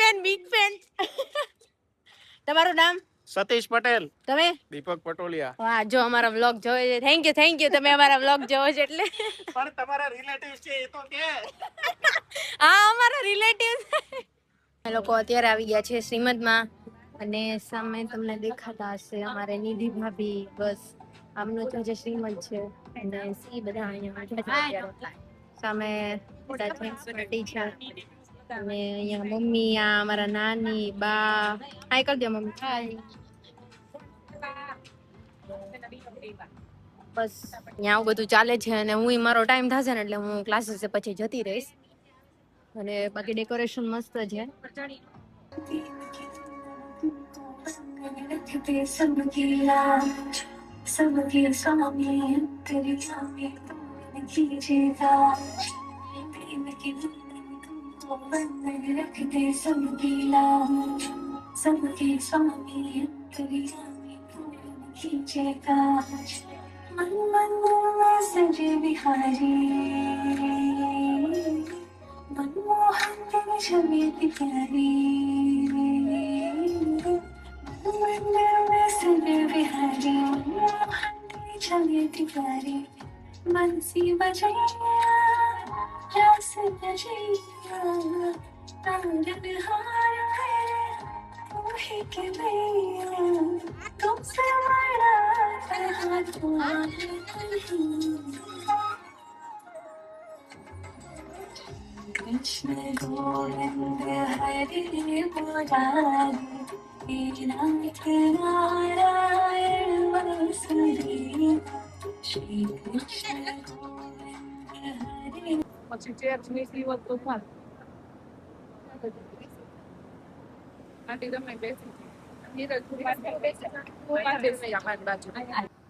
Fan big fan. તમારું નામ? સતીશ પટેલ. તમે? દીપક પટોલિયા. વાહ, જો અમારા વ્લોગ જોવે છે. થેન્ક યુ તમે અમારા વ્લોગ જોવો છો એટલે. પણ તમારા રિલેટિવ્સ છે એ તો કે. હા, અમારા રિલેટિવ્સ. એ લોકો અત્યારે આવી ગયા છે શ્રીમદમાં અને સામે તમને દેખાતા હશે અમારે નિધિ ભાભી. બસ આમનું તો જે શ્રીમદ છે અને સી બધા અહીંયા સામે ટીચર અને અહીંયા મમ્મી, આ અમારા નાની બા. હાય કર દે મમ્મી. હાય. બસ અહીંયા આવું બધું ચાલે છે અને હું મારો ટાઈમ થશે ને એટલે હું ક્લાસીસ પછી જતી રહીશ. અને બાકી ડેકોરેશન મસ્ત છે.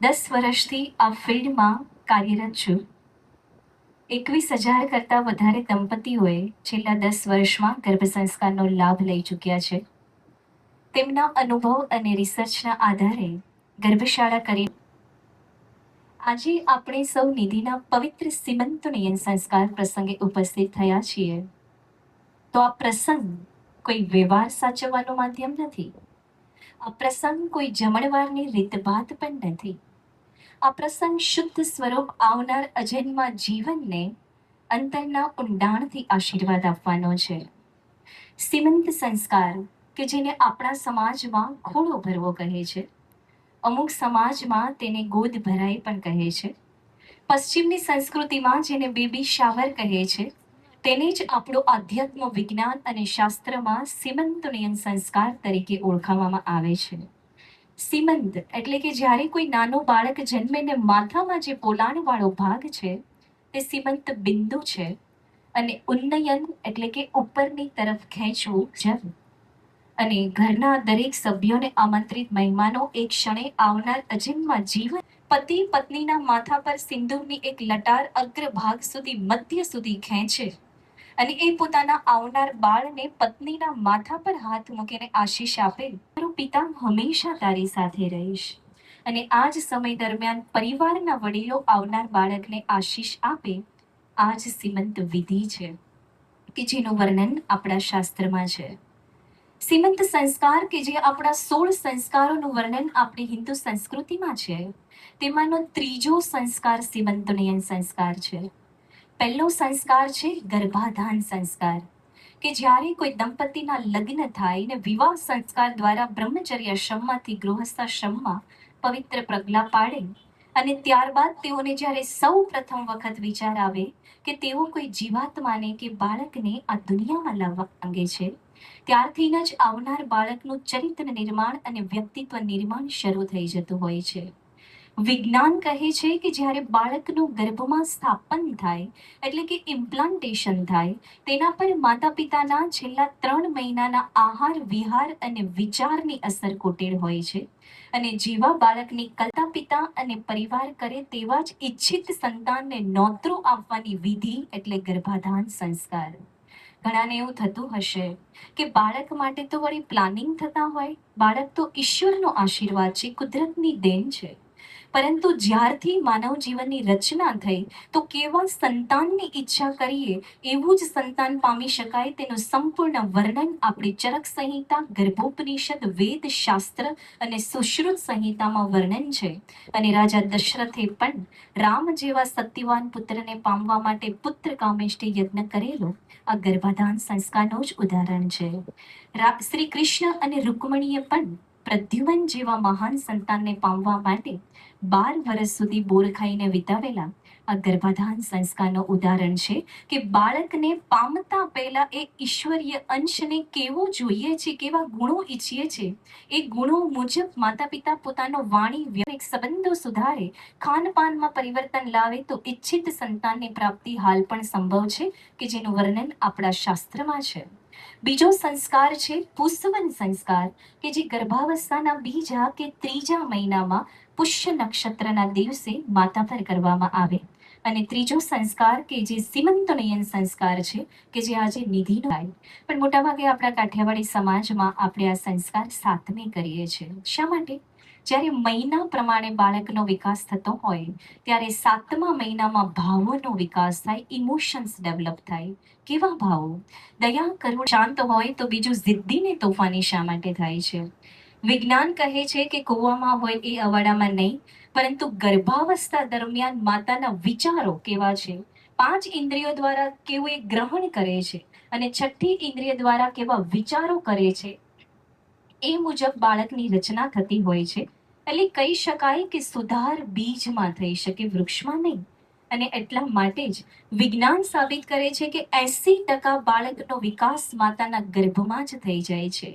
દસ વર્ષથી આ ફિલ્ડમાં કાર્યરત છું. 21,000 કરતાં વધારે દંપતીઓએ છેલ્લા 10 વર્ષમાં ગર્ભ સંસ્કારનો લાભ લઈ ચૂક્યા છે. તેમના અનુભવ અને રિસર્ચના આધારે ગર્ભશાળા કરી આજે આપણે સૌ નિધિના પવિત્ર સીમંતનયન સંસ્કાર પ્રસંગે ઉપસ્થિત થયા છીએ. તો આ પ્રસંગ કોઈ વ્યવહાર સાચવવાનું માધ્યમ નથી. આ પ્રસંગ કોઈ જમણવારની રીતભાત પણ નથી. આ પ્રસંગ શુદ્ધ સ્વરૂપ આવનાર અજન્મા જીવનને અંતરના ઊંડાણથી આશીર્વાદ આપવાનો છે. સીમંત સંસ્કાર કે જેને આપણા સમાજમાં ખોળો ભરવો કહે છે, અમુક સમાજમાં તેને ગોદ ભરાઈ પણ કહે છે, પશ્ચિમની સંસ્કૃતિમાં જેને બેબી શાવર કહે છે, તેને જ આપણું આધ્યાત્મ વિજ્ઞાન અને શાસ્ત્રમાં સીમંતનયન સંસ્કાર તરીકે ઓળખાવવામાં આવે છે. સીમંત એટલે કે જ્યારે કોઈ નાનો બાળક જન્મે ને માથામાં જે પોલાણવાળો ભાગ છે તે સીમંત બિંદુ છે અને ઉન્નયન એટલે કે ઉપરની તરફ ખેંચવું જપ. અને ઘરના દરેક સભ્યોને આમંત્રિત મહેમાનો એક ક્ષણે આવનાર અજન્મા જીવન પતિ પત્નીના માથા પર સિંદૂરની એક લટાર અગ્રભાગ સુધી મધ્ય સુધી ખેંચે અને એ પોતાના આવનાર બાળને પત્નીના માથા પર હાથ મૂકીને આશીષ આપે, મારો પિતા હંમેશા તારી સાથે રહીશ. અને આ જ સમય દરમિયાન પરિવારના વડીલો આવનાર બાળકને આશીષ આપે. આ જ સીમંત વિધિ છે કે જેનું વર્ણન આપણા શાસ્ત્રમાં છે. સીમંત સંસ્કાર કે જે આપણા 16 સંસ્કારોનું વર્ણન આપણી હિન્દુ સંસ્કૃતિમાં છે, તેમાંનો ત્રીજો સંસ્કાર સીમંતનયન સંસ્કાર છે. પહેલો સંસ્કાર છે ગર્ભાધાન સંસ્કાર કે જ્યારે કોઈ દંપતીના લગ્ન થાય ને વિવાહ સંસ્કાર દ્વારા બ્રહ્મચર્યાશ્રમમાંથી ગૃહસ્થાશ્રમમાં પવિત્ર પગલા પાડે અને ત્યારબાદ તેઓને જ્યારે સૌ પ્રથમ વખત વિચાર આવે કે તેઓ કોઈ જીવાત્માને કે બાળકને આ દુનિયામાં લાવવા માંગે છે, ત્યારથી જ આવનાર બાળકનું ચરિત્ર નિર્માણ અને વ્યક્તિત્વ નિર્માણ શરૂ થઈ જતું હોય છે. વિજ્ઞાન કહે છે કે જ્યારે બાળકનું ગર્ભમાં સ્થાપન થાય એટલે કે ઇમ્પ્લાન્ટેશન થાય, તેના પર માતા પિતાના છેલ્લા 3 મહિનાના આહાર વિહાર અને વિચારની અસર કુટેર હોય છે. અને જેવા બાળકની કલ્પના પિતા અને પરિવાર કરે તેવા જ ઈચ્છિત સંતાનને નોતરું આપવાની વિધિ એટલે ગર્ભાધાન સંસ્કાર. ઘણાને એવું થતું હશે કે બાળક માટે તો વળી પ્લાનિંગ થતા હોય, બાળક તો ઈશ્વરનો આશીર્વાદ છે, કુદરતની દેન છે. પરંતુ જ્યારથી માનવ જીવનની રચના થઈ તો કેવા સંતાનની ઈચ્છા કરીએ એવું જ સંતાન પામી શકાય તેનું સંપૂર્ણ વર્ણન આપણી ચરક સંહિતા, ગર્ભોપનિષદ, વેદ શાસ્ત્ર અને સુશ્રુત સંહિતામાં વર્ણન છે. અને રાજા દશરથે પણ રામ જેવા સત્યવાન પુત્રને પામવા માટે પુત્ર કામેષ્ટિ યજ્ઞ કરેલો આ ગર્ભાધાન સંસ્કારનું જ ઉદાહરણ છે. શ્રી કૃષ્ણ અને રૂકમણીએ પણ પ્રદ્યુમન જેવા મહાન સંતાનને પામવા માટે 12 વર્ષ સુધી બોર ખાઈને વિતાવેલા આ ગર્ભાધાન સંસ્કારનું ઉદાહરણ છે કે બાળકને પામતા પહેલા એ ઈશ્વરીય અંશને કેવો જોઈએ છે, કેવા ગુણો ઈચ્છીએ છે, એ ગુણો મુજબ માતા પિતા પોતાનો વાણી વ્યવહારિક સંબંધો સુધારે, ખાનપાનમાં પરિવર્તન લાવે તો ઈચ્છિત સંતાનની પ્રાપ્તિ હાલ પણ સંભવ છે કે જેનું વર્ણન આપણા શાસ્ત્રમાં છે. બીજો સંસ્કાર છે પુષ્પવન સંસ્કાર કે જે ગર્ભાવસ્થાના બીજા કે ત્રીજા મહિનામાં પુષ્ય નક્ષત્રના દિવસે માતા પર કરવામાં આવે. અને ત્રીજો સંસ્કાર કે જે સીમંતનયન સંસ્કાર છે કે જે આજે નિધિનો થાય. પણ મોટાભાગે આપણા કાઠિયાવાડી સમાજમાં આપણે આ સંસ્કાર 7મે કરીએ છીએ. શા માટે? જ્યારે મહિના પ્રમાણે બાળકનો વિકાસ થતો હોય ત્યારે 7મા મહિનામાં ભાવોનો વિકાસ થાય, ઇમોશન્સ ડેવલપ થાય. કેવા ભાવો? દયા, કરુણા, શાંત હોય તો બીજું જિદ્દી ને તોફાની શા માટે થાય છે? વિજ્ઞાન કહે છે કે કૂવામાં હોય એ અવાડામાં નહીં, પરંતુ ગર્ભાવસ્થા દરમિયાન માતાના વિચારો કેવા છે, 5 ઇન્દ્રિયો દ્વારા કેવું એ ગ્રહણ કરે છે અને 6ઠી ઇન્દ્રિય દ્વારા કેવા વિચારો કરે છે એ મુજબ બાળકની રચના થતી હોય છે. એટલે કહી શકાય કે સુધાર બીજમાં થઈ શકે, વૃક્ષમાં નહીં. અને એટલા માટે જ વિજ્ઞાન સાબિત કરે છે કે 80% બાળકનો વિકાસ માતાના ગર્ભમાં જ થઈ જાય છે.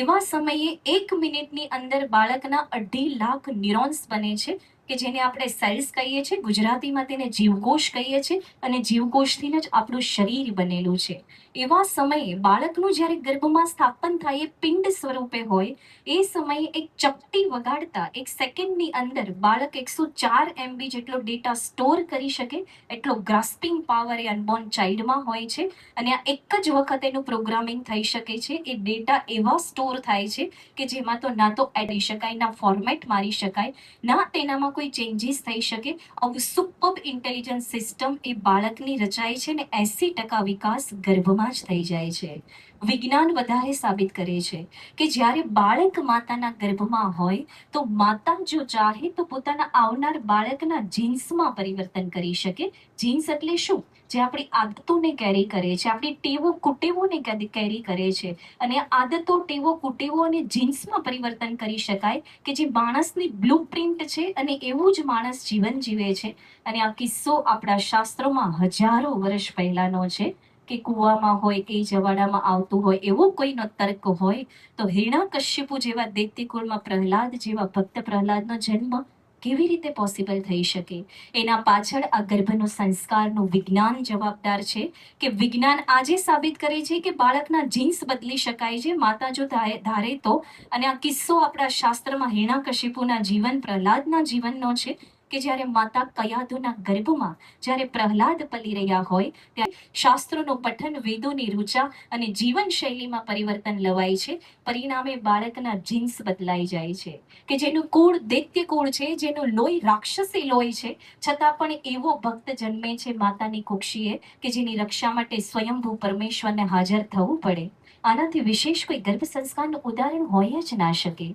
એવા સમયે 1 મિનિટની અંદર બાળકના 2.5 લાખ ન્યુરોન્સ બને છે કે જેને આપણે સેલ્સ કહીએ છીએ, ગુજરાતીમાં તેને જીવકોષ કહીએ છીએ, અને જીવકોષથી જ આપણું શરીર બનેલું છે. એવા સમયે બાળકનું જ્યારે ગર્ભમાં સ્થાપન થાય એ પિંડ સ્વરૂપે હોય એ સમયે એક ચપટી વગાડતા 1 સેકન્ડની અંદર બાળક 104 MB જેટલો ડેટા સ્ટોર કરી શકે એટલો ગ્રાસ્પિંગ પાવર એ અનબોર્ન ચાઇલ્ડમાં હોય છે. અને આ એક જ વખત એનું પ્રોગ્રામિંગ થઈ શકે છે. એ ડેટા એવા સ્ટોર થાય છે કે જેમાં તો ના તો એડ કરી શકાય, ના ફોર્મેટ મારી શકાય, ના તેનામાં કોઈ ચેન્જીસ થઈ શકે. આવું સુપર ઇન્ટેલિજન્સ સિસ્ટમ એ બાળકની રચાય છે ને 80% વિકાસ ગર્ભમાં જ થઈ જાય છે. વિજ્ઞાન વધારે સાબિત કરે છે કે જ્યારે બાળક માતાના ગર્ભમાં હોય તો માતા જો ચાહે તો પોતાના આવનાર બાળકના જીન્સમાં પરિવર્તન કરી શકે. જીન્સ એટલે શું? જે આપણી આદતોને કેરી કરે છે, આપણી ટેવો કુટેવોને કેરી કરે છે. અને આદતો, ટેવો, કુટેવો અને જીન્સમાં પરિવર્તન કરી શકાય કે જે માણસની બ્લુપ્રિન્ટ છે અને એવું જ માણસ જીવન જીવે છે. અને આ કિસ્સો આપણા શાસ્ત્રોમાં હજારો વર્ષ પહેલાનો છે કે કૂવામાં હોય એ જવાડામાં આવતું હોય એવો કોઈનો તર્ક હોય તો હિરણ્યકશ્યપુ જેવા દૈત્યકુળમાં પ્રહલાદ જેવા ભક્ત પ્રહલાદનો જન્મ કેવી રીતે પોસિબલ થઈ શકે? એના પાછળ આ ગર્ભનો સંસ્કારનું વિજ્ઞાન જવાબદાર છે કે વિજ્ઞાન આજે સાબિત કરે છે કે બાળકના જીન્સ બદલી શકાય છે માતા જો ધારે તો. અને આ કિસ્સો આપણા શાસ્ત્રમાં હિરણ્યકશ્યપુના જીવન, પ્રહલાદના જીવનનો છે કે જ્યારે માતા કયાધુના ગર્ભમાં જ્યારે પ્રહલાદ પલી રહ્યા હોય ત્યારે શાસ્ત્રોનું પઠન, વેદોની રુચા અને જીવનશૈલીમાં પરિવર્તન લવાય છે. પરિણામે બાળકના જીન્સ બદલાઈ જાય છે કે જેનું કુળ દૈત્ય કુળ છે, જેનું લોહી રાક્ષસી લોહી છે, છતાં પણ એવો ભક્ત જન્મે છે માતાની કુક્ષીએ કે જેની રક્ષા માટે સ્વયંભૂ પરમેશ્વરને હાજર થવું પડે. આનાથી વિશેષ કોઈ ગર્ભ સંસ્કારનું ઉદાહરણ હોય જ ના શકે.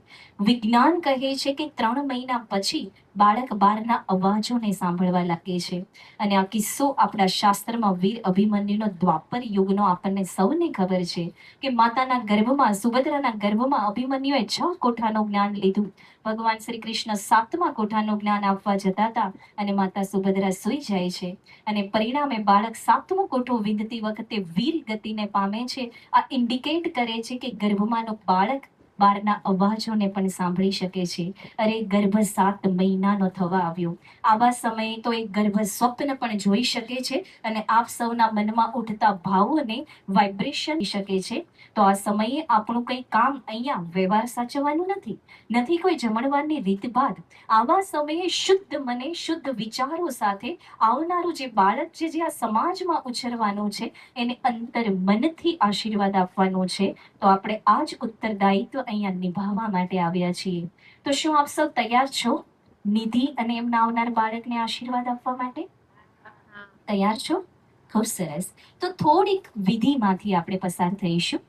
વિજ્ઞાન કહે છે કે 3 મહિના પછી બાળક બહારના અવાજોને સાંભળવા લાગે છે. અને આ કિસ્સો આપણા શાસ્ત્રમાં વીર અભિમન્યુનો દ્વાપર યુગનો આપણને સૌને ખબર છે કે માતાના ગર્ભમાં, સુભદ્રાના ગર્ભમાં અભિમન્યુએ 6 કોઠાનું જ્ઞાન લીધું. ભગવાન શ્રી કૃષ્ણ 7મા કોઠાનું જ્ઞાન આપવા જતા હતા અને માતા સુભદ્રા સૂઈ જાય છે. અને પરિણામે બાળક 7મો કોઠો વિંધતી વખતે વીર ગતિને પામે છે. આ ઇન્ડિકેટ કરે છે કે ગર્ભમાંનો બાળક બહારના અવાજોને પણ સાંભળી શકે છે. અરે ગર્ભ 7 મહિનાનો થવા આવ્યો. આવા સમયે તો એ ગર્ભ સ્વપ્ન પણ જોઈ શકે છે અને આપ સૌના મનમાં ઉઠતા ભાવોને વાઇબ્રેશન શકે છે. તો આ સમયે આપણું કંઈ કામ અહીંયા વ્યવહાર સાચવવાનું નથી કોઈ જમણવારની રીતભાત. આવા સમયે શુદ્ધ મને, શુદ્ધ વિચારો સાથે આવનારું જે બાળક છે, જે આ સમાજમાં ઉછરવાનું છે, એને અંતર મનથી આશીર્વાદ આપવાનો છે. તો આપણે આ જ ઉત્તરદાયિત્વ અહીંયા નિભાવવા માટે આવ્યા છીએ. તો શું આપ સૌ તૈયાર છો? નિધિ અને એમના આવનાર બાળકને આશીર્વાદ આપવા માટે તૈયાર છો? ખૂબ સરસ. તો થોડીક વિધિમાંથી આપણે પસાર થઈશું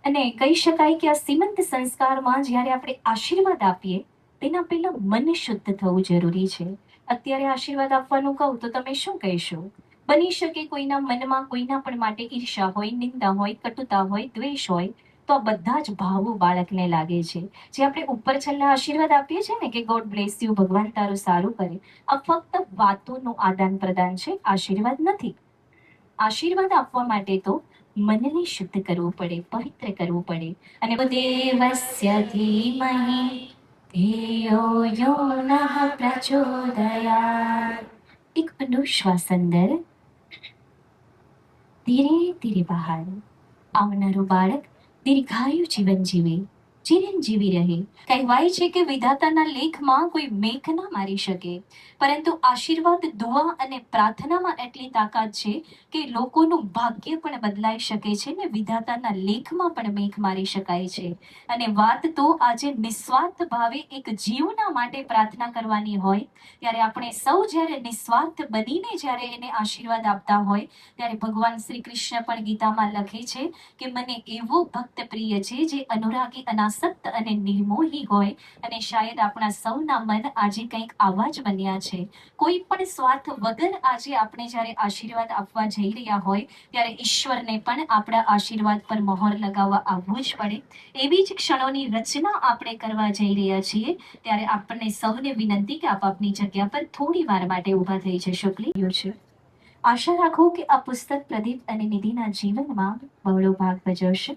અને કહી શકાય કે આ સીમંત સંસ્કારમાં જ્યારે આપણે આશીર્વાદ આપીએ તેના પહેલા મન શુદ્ધ થવું જરૂરી છે. અત્યારે આશીર્વાદ આપવાનું કહું તો તમે શું કહેશો? બની શકે કોઈના મનમાં કોઈના પણ માટે ઈર્ષા હોય, નિંદા હોય, કટુતા હોય, દ્વેષ હોય, તો આ બધા જ ભાવો બાળકને લાગે છે. જે આપણે ઉપર છેલ્લા આશીર્વાદ આપીએ છીએ ને કે ગોડ બ્લેસ યુ, ભગવાન તારું સારું કરે, આ ફક્ત વાતોનું આદાન પ્રદાન છે, આશીર્વાદ નથી. આશીર્વાદ આપવા માટે તો મનને શુદ્ધ કરવું પડે, પવિત્ર કરવું પડે. અને દેવસ્ય ધીમહિ ધિયો યો નઃ પ્રચોદયાત. એક અનુશ્વાસ અંદર, ધીરે ધીરે બહાર. આવનારું બાળક દીર્ઘાયુ જીવન જીવે, ચિરંજીવી રહે. કહેવાય છે કે વિધાતાના લેખમાં કોઈ મેઘ ના મારી શકે, પરંતુ આશીર્વાદ, દુઆ અને પ્રાર્થનામાં એટલી તાકાત છે કે લોકોનું ભાગ્ય પણ બદલાઈ શકે છે ને વિધાતાના લેખમાં પણ મેઘ મારી શકાય છે. અને વાત તો આજે નિસ્વાર્થ ભાવે એક જીવના માટે પ્રાર્થના કરવાની હોય, ત્યારે આપણે સૌ જ્યારે નિસ્વાર્થ બનીને જ્યારે એને આશીર્વાદ આપતા હોય, ત્યારે ભગવાન શ્રી કૃષ્ણ પણ ગીતામાં લખે છે કે મને એવો ભક્ત પ્રિય છે જે અનુરાગી, અનાસક્ત અને નિર્મોહી હોય. અને શાયદ આપણા સૌના મન આજે કંઈક આવા જ બન્યા છે. કોઈ પણ સ્વાર્થ વગર આજે આપણે જ્યારે આશીર્વાદ આપવા જઈ રહ્યા હોય, ત્યારે ઈશ્વરને પણ આપણા આશીર્વાદ પર મહોર લગાવવા આવવું જ પડે. એવી જ ક્ષણોની રચના આપણે કરવા જઈ રહ્યા છીએ, ત્યારે આપણને સૌને વિનંતી કે આપની જગ્યા પર થોડી વાર માટે ઊભા થઈ જશો પ્લીઝ. આશા રાખું કે આ પુસ્તક પ્રદીપ અને નિધિના જીવનમાં બહોળો ભાગ ભજવશે.